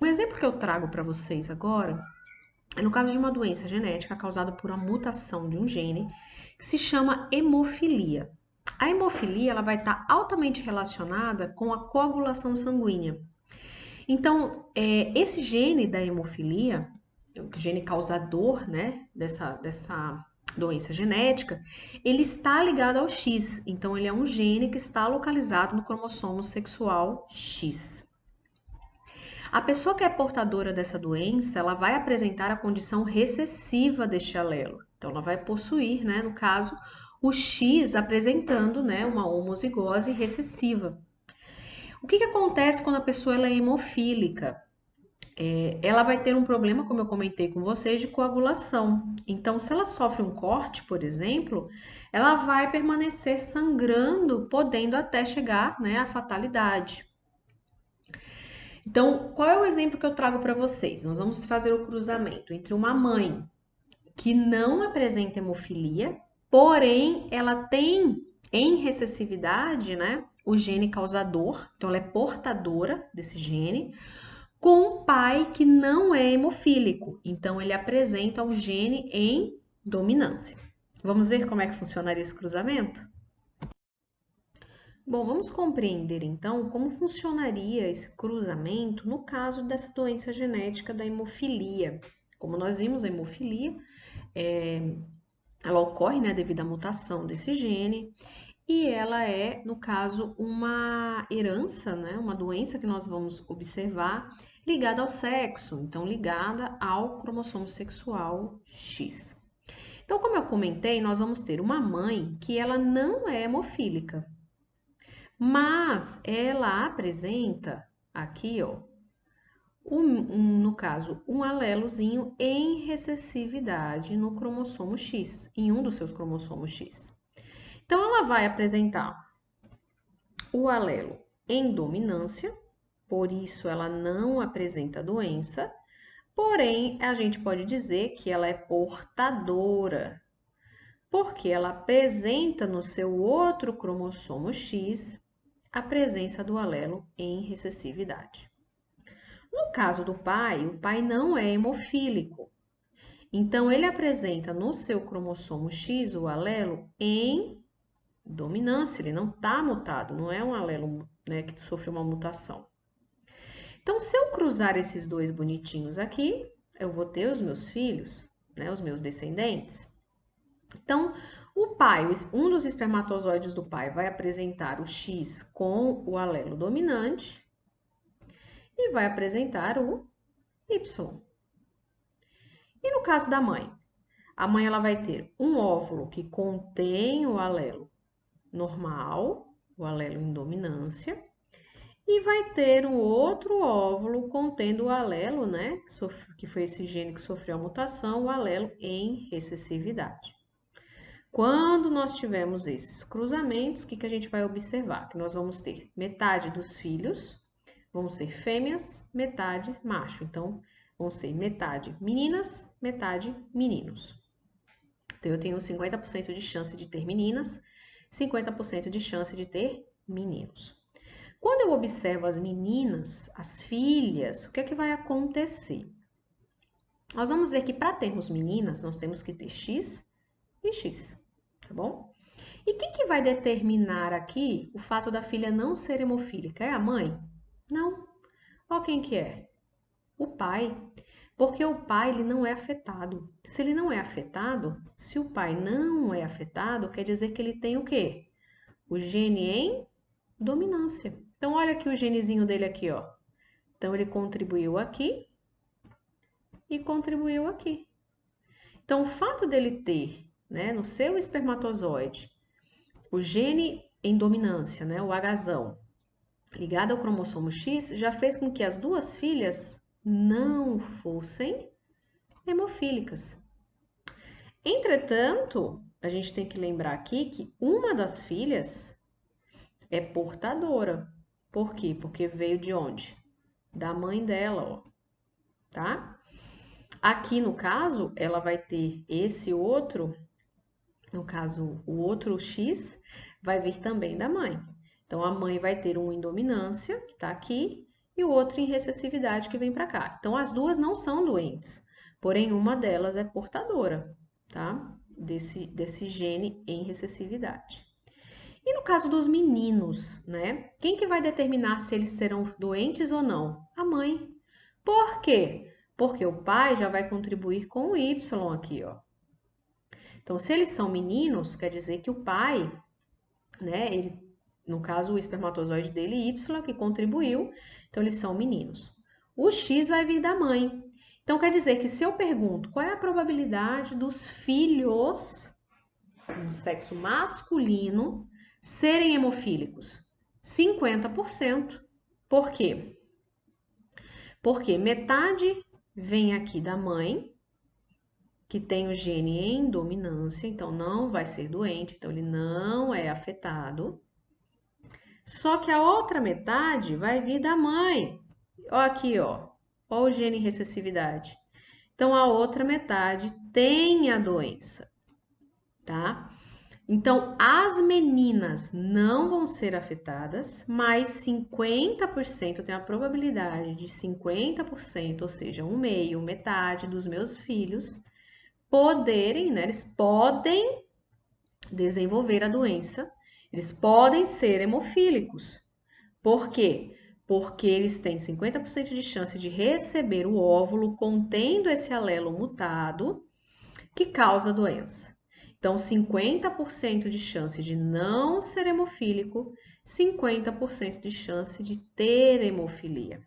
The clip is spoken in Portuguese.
O exemplo que eu trago para vocês agora é no caso de uma doença genética causada por uma mutação de um gene que se chama hemofilia. A hemofilia ela vai estar altamente relacionada com a coagulação sanguínea. Então, esse gene da hemofilia, o gene causador, né, dessa doença genética, ele está ligado ao X. Então, ele é um gene que está localizado no cromossomo sexual X. A pessoa que é portadora dessa doença, ela vai apresentar a condição recessiva deste alelo. Então, ela vai possuir, né, no caso, o X apresentando, né, uma homozigose recessiva. O que acontece quando a pessoa ela é hemofílica? Ela vai ter um problema, como eu comentei com vocês, de coagulação. Então, se ela sofre um corte, por exemplo, ela vai permanecer sangrando, podendo até chegar, né, à fatalidade. Então, qual é o exemplo que eu trago para vocês? Nós vamos fazer o cruzamento entre uma mãe que não apresenta hemofilia, porém ela tem em recessividade, né, o gene causador, então ela é portadora desse gene, com um pai que não é hemofílico, então ele apresenta o gene em dominância. Vamos ver como é que funcionaria esse cruzamento? Bom, vamos compreender então como funcionaria esse cruzamento no caso dessa doença genética da hemofilia. Como nós vimos, a hemofilia ela ocorre, né, devido à mutação desse gene e ela é, no caso, uma herança, né, uma doença que nós vamos observar ligada ao sexo, então ligada ao cromossomo sexual X. Então, como eu comentei, nós vamos ter uma mãe que ela não é hemofílica, mas ela apresenta aqui, ó, no caso, um alelozinho em recessividade no cromossomo X, em um dos seus cromossomos X. Então, ela vai apresentar o alelo em dominância, por isso ela não apresenta doença, porém, a gente pode dizer que ela é portadora, porque ela apresenta no seu outro cromossomo X a presença do alelo em recessividade. No caso do pai, o pai não é hemofílico. Então, ele apresenta no seu cromossomo X o alelo em dominância, ele não está mutado, não é um alelo, né, que sofreu uma mutação. Então, se eu cruzar esses dois bonitinhos aqui, eu vou ter os meus filhos, né, os meus descendentes. Então, o pai, um dos espermatozoides do pai vai apresentar o X com o alelo dominante e vai apresentar o Y. E no caso da mãe? A mãe ela vai ter um óvulo que contém o alelo normal, o alelo em dominância, e vai ter um outro óvulo contendo o alelo, né, que foi esse gene que sofreu a mutação, o alelo em recessividade. Quando nós tivermos esses cruzamentos, o que a gente vai observar? Que nós vamos ter metade dos filhos, vão ser fêmeas, metade macho. Então, vão ser metade meninas, metade meninos. Então, eu tenho 50% de chance de ter meninas, 50% de chance de ter meninos. Quando eu observo as meninas, as filhas, o que é que vai acontecer? Nós vamos ver que para termos meninas, nós temos que ter X e X, tá bom? E quem que vai determinar aqui o fato da filha não ser hemofílica? É a mãe? Não. Ó quem que é? O pai. Porque o pai ele não é afetado. Se ele não é afetado, se o pai não é afetado, quer dizer que ele tem o quê? O gene em dominância. Então, olha aqui o genezinho dele aqui, ó. Então, ele contribuiu aqui e contribuiu aqui. Então, o fato dele ter, né, no seu espermatozoide, o gene em dominância, né, o Hzão, ligado ao cromossomo X, já fez com que as duas filhas não fossem hemofílicas. Entretanto, a gente tem que lembrar aqui que uma das filhas é portadora. Por quê? Porque veio de onde? Da mãe dela, ó, tá? Aqui, no caso, ela vai ter esse outro, no caso, o outro X, vai vir também da mãe. Então, a mãe vai ter um em dominância, que tá aqui, e o outro em recessividade que vem para cá. Então, as duas não são doentes, porém uma delas é portadora, tá? Desse gene em recessividade. E no caso dos meninos, né? Quem que vai determinar se eles serão doentes ou não? A mãe. Por quê? Porque o pai já vai contribuir com o Y aqui, ó. Então, se eles são meninos, quer dizer que o pai, né? No caso, o espermatozoide dele, Y, que contribuiu, então eles são meninos. O X vai vir da mãe. Então, quer dizer que se eu pergunto qual é a probabilidade dos filhos no sexo masculino serem hemofílicos? 50%. Por quê? Porque metade vem aqui da mãe, que tem o gene em dominância, então não vai ser doente, então ele não é afetado. Só que a outra metade vai vir da mãe. Ó aqui, ó. Ó o gene recessividade. Então, a outra metade tem a doença, tá? Então, as meninas não vão ser afetadas, mas 50%, eu tenho a probabilidade de 50%, ou seja, um meio, metade dos meus filhos poderem, né? Eles podem desenvolver a doença, eles podem ser hemofílicos. Por quê? Porque eles têm 50% de chance de receber o óvulo contendo esse alelo mutado que causa a doença. Então, 50% de chance de não ser hemofílico, 50% de chance de ter hemofilia.